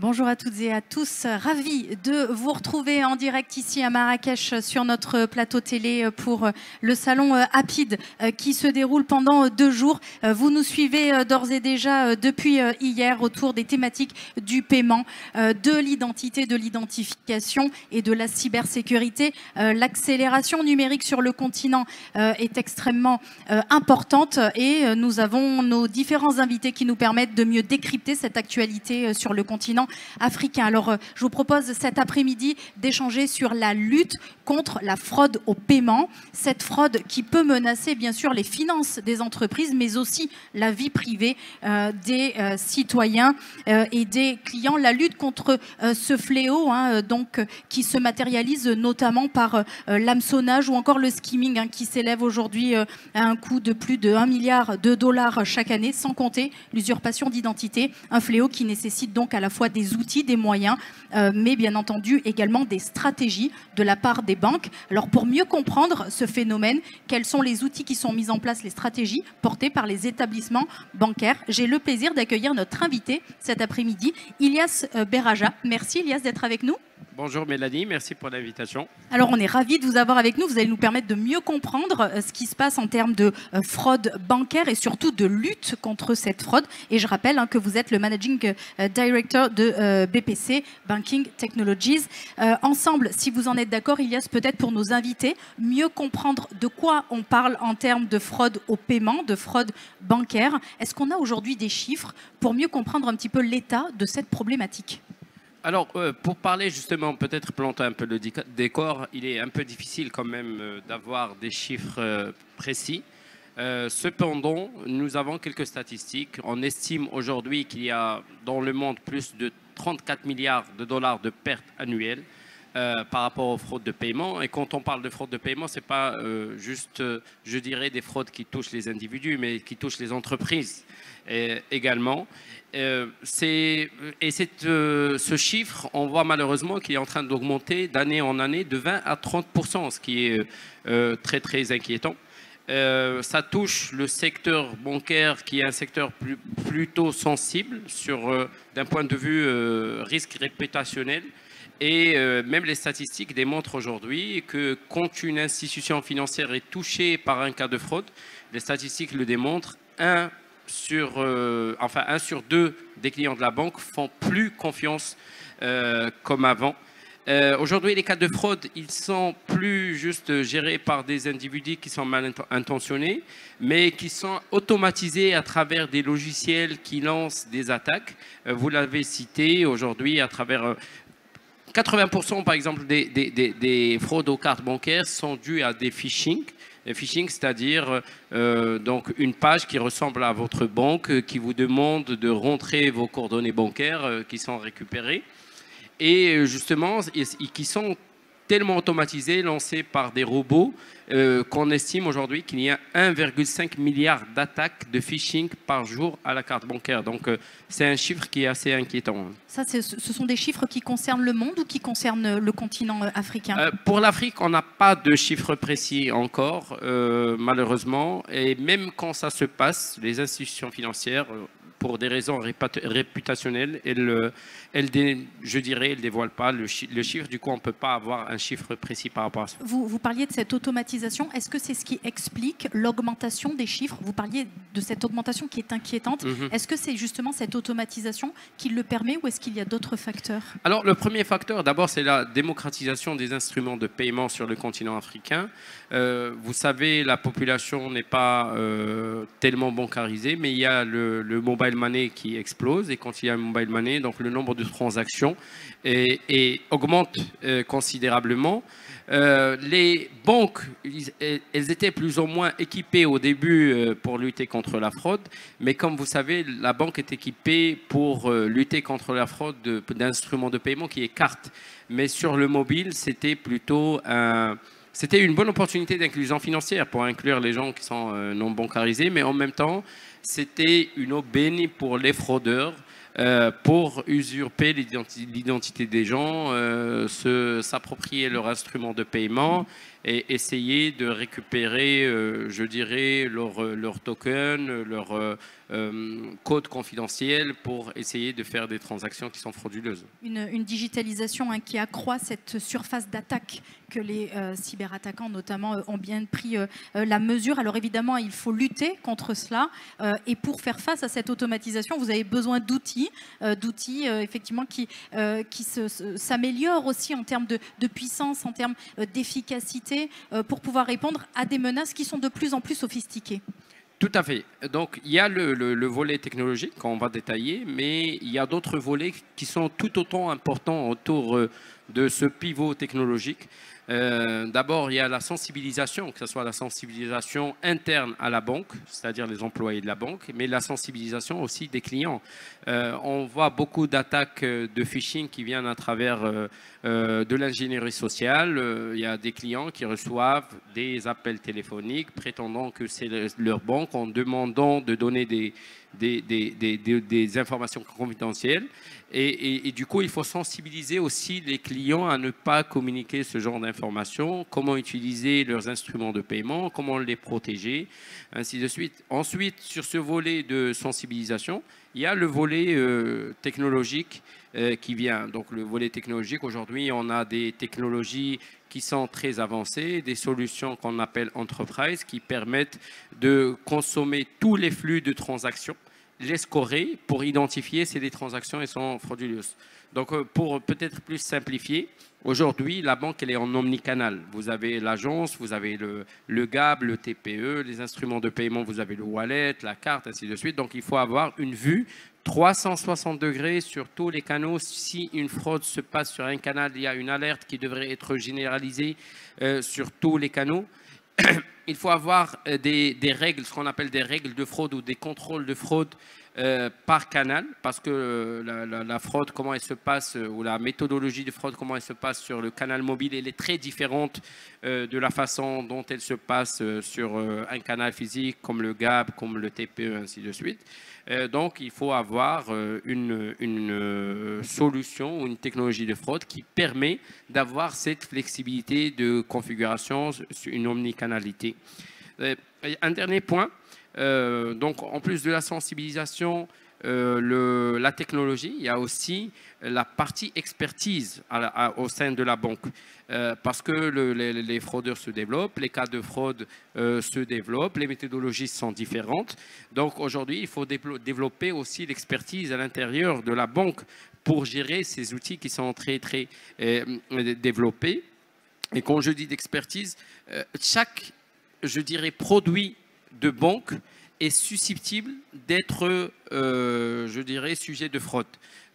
Bonjour à toutes et à tous, ravi de vous retrouver en direct ici à Marrakech sur notre plateau télé pour le salon Apid qui se déroule pendant 2 jours. Vous nous suivez d'ores et déjà depuis hier autour des thématiques du paiement, de l'identité, de l'identification et de la cybersécurité. L'accélération numérique sur le continent est extrêmement importante et nous avons nos différents invités qui nous permettent de mieux décrypter cette actualité sur le continent africain. Alors, je vous propose cet après-midi d'échanger sur la lutte contre la fraude au paiement. Cette fraude qui peut menacer, bien sûr, les finances des entreprises, mais aussi la vie privée des citoyens et des clients. La lutte contre ce fléau, qui se matérialise notamment par l'hameçonnage ou encore le skimming, qui s'élève aujourd'hui à un coût de plus de 1 milliard de dollars chaque année, sans compter l'usurpation d'identité. Un fléau qui nécessite donc à la fois des outils, des moyens, mais bien entendu également des stratégies de la part des banques. Alors pour mieux comprendre ce phénomène, quels sont les outils qui sont mis en place, les stratégies portées par les établissements bancaires? J'ai le plaisir d'accueillir notre invité cet après-midi, Ilyas Berraja. Merci Ilyas d'être avec nous. Bonjour Mélanie, merci pour l'invitation. Alors on est ravis de vous avoir avec nous, vous allez nous permettre de mieux comprendre ce qui se passe en termes de fraude bancaire et surtout de lutte contre cette fraude. Et je rappelle que vous êtes le Managing Director de BPC, Banking Technologies. Ensemble, si vous en êtes d'accord, Ilyas, peut-être pour nos invités, mieux comprendre de quoi on parle en termes de fraude au paiement, de fraude bancaire. Est-ce qu'on a aujourd'hui des chiffres pour mieux comprendre un petit peu l'état de cette problématique ? Alors, pour parler justement, peut-être planter un peu le décor, il est un peu difficile quand même d'avoir des chiffres précis. Cependant, nous avons quelques statistiques. On estime aujourd'hui qu'il y a dans le monde plus de 34 milliards de dollars de pertes annuelles par rapport aux fraudes de paiement. Et quand on parle de fraude de paiement, ce n'est pas juste, je dirais, des fraudes qui touchent les individus, mais qui touchent les entreprises également. Ce chiffre, on voit malheureusement qu'il est en train d'augmenter d'année en année de 20 à 30%, ce qui est très très inquiétant. Ça touche le secteur bancaire qui est un secteur plutôt sensible d'un point de vue risque réputationnel. Et même les statistiques démontrent aujourd'hui que quand une institution financière est touchée par un cas de fraude, les statistiques le démontrent, 1 sur 2 des clients de la banque font plus confiance comme avant. Aujourd'hui, les cas de fraude, ils sont plus juste gérés par des individus qui sont mal intentionnés, mais qui sont automatisés à travers des logiciels qui lancent des attaques. Vous l'avez cité aujourd'hui à travers 80% par exemple des fraudes aux cartes bancaires sont dues à des phishing. Phishing, c'est-à-dire donc une page qui ressemble à votre banque, qui vous demande de rentrer vos coordonnées bancaires qui sont récupérées. Et justement, qui sont tellement automatisés, lancés par des robots, qu'on estime aujourd'hui qu'il y a 1,5 milliard d'attaques de phishing par jour à la carte bancaire. Donc, c'est un chiffre qui est assez inquiétant. Ça, ce sont des chiffres qui concernent le monde ou qui concernent le continent africain? Pour l'Afrique, on n'a pas de chiffres précis encore, malheureusement. Et même quand ça se passe, les institutions financières, pour des raisons réputationnelles, elles ne dévoilent pas le chiffre. Du coup, on ne peut pas avoir un chiffre précis par rapport à ça. Vous parliez de cette automatisation. Est-ce que c'est ce qui explique l'augmentation des chiffres? Vous parliez de cette augmentation qui est inquiétante. Est-ce que c'est justement cette automatisation qui le permet ou est-ce qu'il y a d'autres facteurs? Alors, le premier facteur, d'abord, c'est la démocratisation des instruments de paiement sur le continent africain. Vous savez, la population n'est pas tellement bancarisée, mais il y a le mobile money qui explose. Et quand il y a un mobile money, donc le nombre de transactions augmente considérablement. Les banques, elles étaient plus ou moins équipées au début pour lutter contre la fraude, mais comme vous savez, la banque est équipée pour lutter contre la fraude d'instruments de paiement qui est carte. Mais sur le mobile, c'était plutôt c'était une bonne opportunité d'inclusion financière pour inclure les gens qui sont non bancarisés, mais en même temps, c'était une aubaine pour les fraudeurs pour usurper l'identité des gens, s'approprier leur instrument de paiement et essayer de récupérer, je dirais, leur token, leur code confidentiel pour essayer de faire des transactions qui sont frauduleuses. Une digitalisation qui accroît cette surface d'attaque que les cyberattaquants notamment ont bien pris la mesure. Alors évidemment, il faut lutter contre cela et pour faire face à cette automatisation, vous avez besoin d'outils effectivement qui s'améliorent aussi en termes de puissance, en termes d'efficacité pour pouvoir répondre à des menaces qui sont de plus en plus sophistiquées. Tout à fait. Donc, il y a le volet technologique qu'on va détailler, mais il y a d'autres volets qui sont tout autant importants autour de ce pivot technologique. D'abord, il y a la sensibilisation, que ce soit la sensibilisation interne à la banque, c'est-à-dire les employés de la banque, mais la sensibilisation aussi des clients. On voit beaucoup d'attaques de phishing qui viennent à travers de l'ingénierie sociale. Il y a des clients qui reçoivent des appels téléphoniques prétendant que c'est leur banque en demandant de donner des informations confidentielles. Et du coup, il faut sensibiliser aussi les clients à ne pas communiquer ce genre d'informations, comment utiliser leurs instruments de paiement, comment les protéger, ainsi de suite. Ensuite, sur ce volet de sensibilisation, il y a le volet technologique qui vient. Donc, le volet technologique, aujourd'hui, on a des technologies qui sont très avancées, des solutions qu'on appelle enterprise qui permettent de consommer tous les flux de transactions, les scorer pour identifier si les transactions elles sont frauduleuses. Donc, pour peut-être plus simplifier, aujourd'hui, la banque elle est en omnicanal. Vous avez l'agence, vous avez le GAB, le TPE, les instruments de paiement, vous avez le wallet, la carte, ainsi de suite. Donc, il faut avoir une vue 360 degrés sur tous les canaux. Si une fraude se passe sur un canal, il y a une alerte qui devrait être généralisée sur tous les canaux. Il faut avoir des règles, ce qu'on appelle des règles de fraude ou des contrôles de fraude par canal, parce que la fraude, comment elle se passe, ou la méthodologie de fraude, comment elle se passe sur le canal mobile, elle est très différente de la façon dont elle se passe sur un canal physique, comme le GAB, comme le TPE, ainsi de suite. Donc, il faut avoir une solution ou une technologie de fraude qui permet d'avoir cette flexibilité de configuration, une omnicanalité. Un dernier point, donc en plus de la sensibilisation, la technologie, il y a aussi la partie expertise au sein de la banque. Parce que les fraudeurs se développent, les cas de fraude se développent, les méthodologies sont différentes. Donc aujourd'hui, il faut développer aussi l'expertise à l'intérieur de la banque pour gérer ces outils qui sont très, très développés. Et quand je dis d'expertise, chaque, je dirais, produit de banque est susceptible d'être, je dirais, sujet de fraude.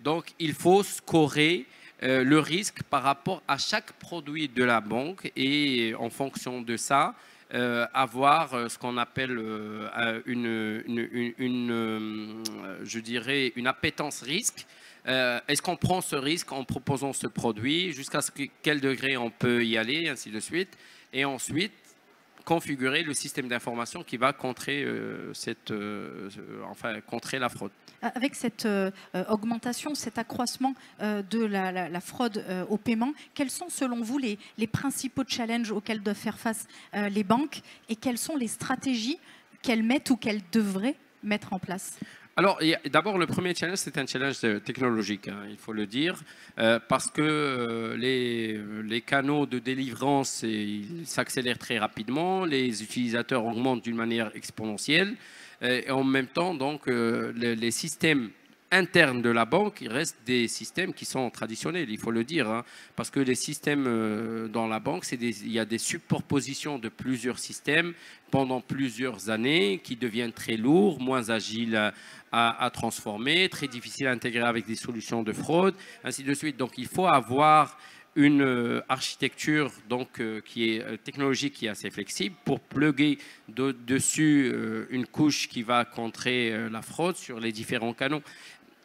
Donc, il faut scorer le risque par rapport à chaque produit de la banque et en fonction de ça, avoir ce qu'on appelle je dirais, une appétence risque. Est-ce qu'on prend ce risque en proposant ce produit, jusqu'à quel degré on peut y aller, ainsi de suite. Et ensuite, configurer le système d'information qui va contrer, contrer la fraude. Avec cette augmentation, cet accroissement de la fraude au paiement, quels sont selon vous les principaux challenges auxquels doivent faire face les banques et quelles sont les stratégies qu'elles mettent ou qu'elles devraient mettre en place ? Alors, d'abord, le premier challenge, c'est un challenge technologique, hein, il faut le dire, parce que les canaux de délivrance s'accélèrent très rapidement, les utilisateurs augmentent d'une manière exponentielle, et en même temps, donc, les systèmes internes de la banque, il reste des systèmes qui sont traditionnels, il faut le dire, hein, parce que les systèmes dans la banque, il y a des superpositions de plusieurs systèmes pendant plusieurs années qui deviennent très lourds, moins agiles à transformer, très difficiles à intégrer avec des solutions de fraude, ainsi de suite. Donc, il faut avoir une architecture donc, qui est technologique, qui est assez flexible pour plugger dessus une couche qui va contrer la fraude sur les différents canaux.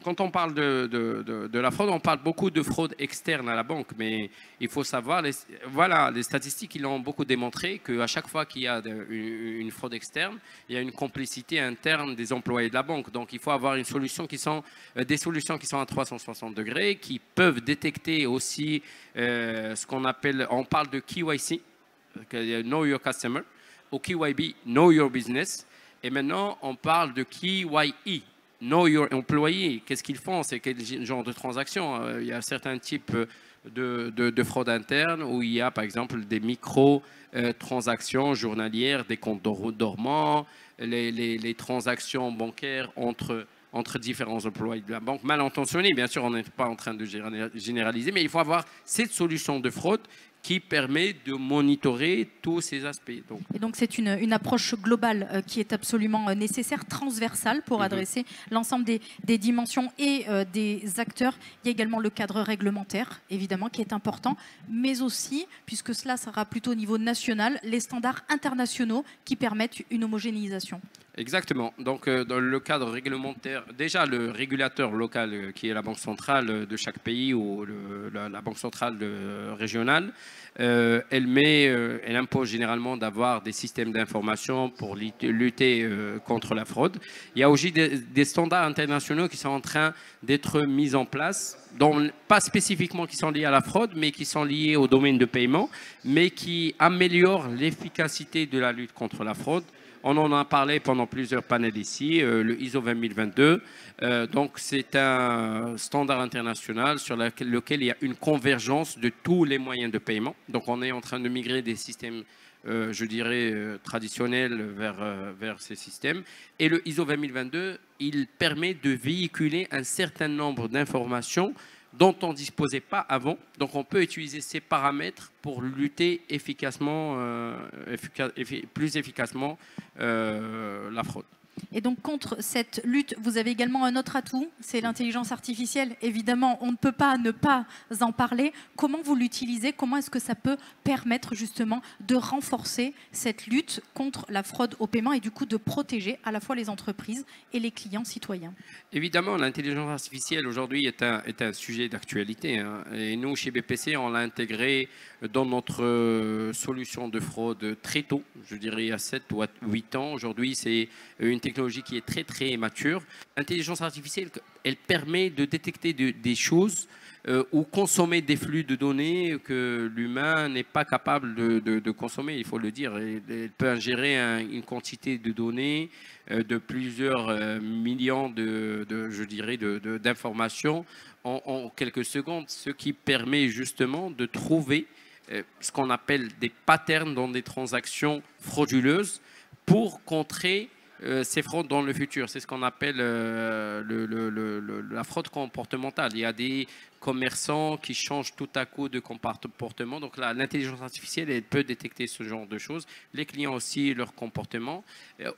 quand on parle de la fraude, on parle beaucoup de fraude externe à la banque, mais il faut savoir, les statistiques ils ont beaucoup démontré qu'à chaque fois qu'il y a une fraude externe, il y a une complicité interne des employés de la banque. Donc il faut avoir des solutions qui sont à 360 degrés, qui peuvent détecter aussi ce qu'on appelle, on parle de KYC, Know Your Customer, ou KYB, Know Your Business, et maintenant on parle de KYE, Know Your Employee. Qu'est-ce qu'ils font? C'est quel genre de transaction? Il y a certains types de fraude interne où il y a par exemple des micro-transactions journalières, des comptes dormants, les transactions bancaires entre différents employés de la banque, mal intentionnés. Bien sûr, on n'est pas en train de généraliser, mais il faut avoir cette solution de fraude qui permet de monitorer tous ces aspects. Et donc c'est une approche globale qui est absolument nécessaire, transversale pour adresser l'ensemble des dimensions et des acteurs. Il y a également le cadre réglementaire, évidemment, qui est important, mais aussi, puisque cela sera plutôt au niveau national, les standards internationaux qui permettent une homogénéisation. Exactement. Donc, dans le cadre réglementaire, déjà le régulateur local qui est la banque centrale de chaque pays ou la banque centrale régionale, elle impose généralement d'avoir des systèmes d'information pour lutter contre la fraude. Il y a aussi des standards internationaux qui sont en train d'être mis en place, pas spécifiquement qui sont liés à la fraude, mais qui sont liés au domaine de paiement, mais qui améliorent l'efficacité de la lutte contre la fraude. On en a parlé pendant plusieurs panels ici, le ISO 20022. Donc, c'est un standard international sur lequel il y a une convergence de tous les moyens de paiement. Donc, on est en train de migrer des systèmes, je dirais, traditionnels vers ces systèmes. Et le ISO 20022, il permet de véhiculer un certain nombre d'informations dont on ne disposait pas avant. Donc, on peut utiliser ces paramètres pour lutter efficacement, plus efficacement la fraude. Et donc, contre cette lutte, vous avez également un autre atout, c'est l'intelligence artificielle. Évidemment, on ne peut pas ne pas en parler. Comment vous l'utilisez? Comment est-ce que ça peut permettre justement de renforcer cette lutte contre la fraude au paiement et du coup de protéger à la fois les entreprises et les clients citoyens? Évidemment, l'intelligence artificielle aujourd'hui est un sujet d'actualité, hein. Et nous, chez BPC, on l'a intégré dans notre solution de fraude très tôt, je dirais à 7 ou 8 ans. Aujourd'hui, c'est une technologie qui est très très mature. L'intelligence artificielle, elle permet de détecter des choses ou consommer des flux de données que l'humain n'est pas capable de consommer, il faut le dire. Elle peut ingérer une quantité de données de plusieurs millions d'informations en quelques secondes, ce qui permet justement de trouver ce qu'on appelle des patterns dans des transactions frauduleuses pour contrer ces fraudes dans le futur. C'est ce qu'on appelle la fraude comportementale. Il y a des commerçants qui changent tout à coup de comportement. Donc l'intelligence artificielle, elle peut détecter ce genre de choses. Les clients aussi, leur comportement.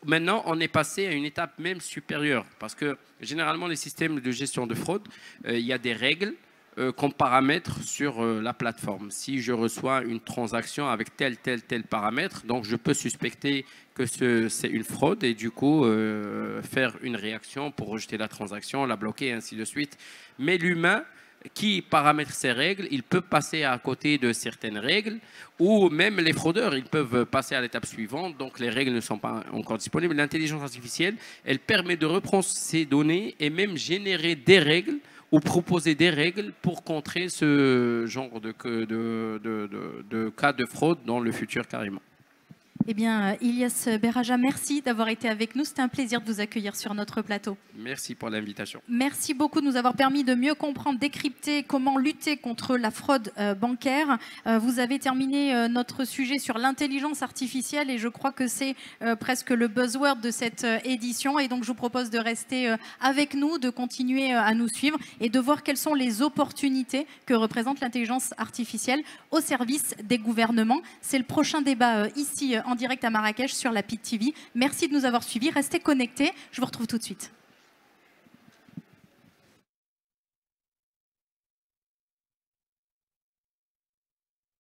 Maintenant, on est passé à une étape même supérieure parce que généralement, les systèmes de gestion de fraude, il y a des règles qu'on paramètre sur la plateforme. Si je reçois une transaction avec tel paramètre, donc je peux suspecter que c'est une fraude et du coup faire une réaction pour rejeter la transaction, la bloquer, ainsi de suite. Mais l'humain qui paramètre ces règles, il peut passer à côté de certaines règles ou même les fraudeurs, ils peuvent passer à l'étape suivante, donc les règles ne sont pas encore disponibles. L'intelligence artificielle, elle permet de reprendre ces données et même générer des règles ou proposer des règles pour contrer ce genre de cas de fraude dans le futur carrément. Eh bien, Ilyas Berraja, merci d'avoir été avec nous. C'était un plaisir de vous accueillir sur notre plateau. Merci pour l'invitation. Merci beaucoup de nous avoir permis de mieux comprendre, décrypter comment lutter contre la fraude bancaire. Vous avez terminé notre sujet sur l'intelligence artificielle et je crois que c'est presque le buzzword de cette édition. Et donc, je vous propose de rester avec nous, de continuer à nous suivre et de voir quelles sont les opportunités que représente l'intelligence artificielle au service des gouvernements. C'est le prochain débat ici en direct à Marrakech sur la PID TV. Merci de nous avoir suivis. Restez connectés. Je vous retrouve tout de suite.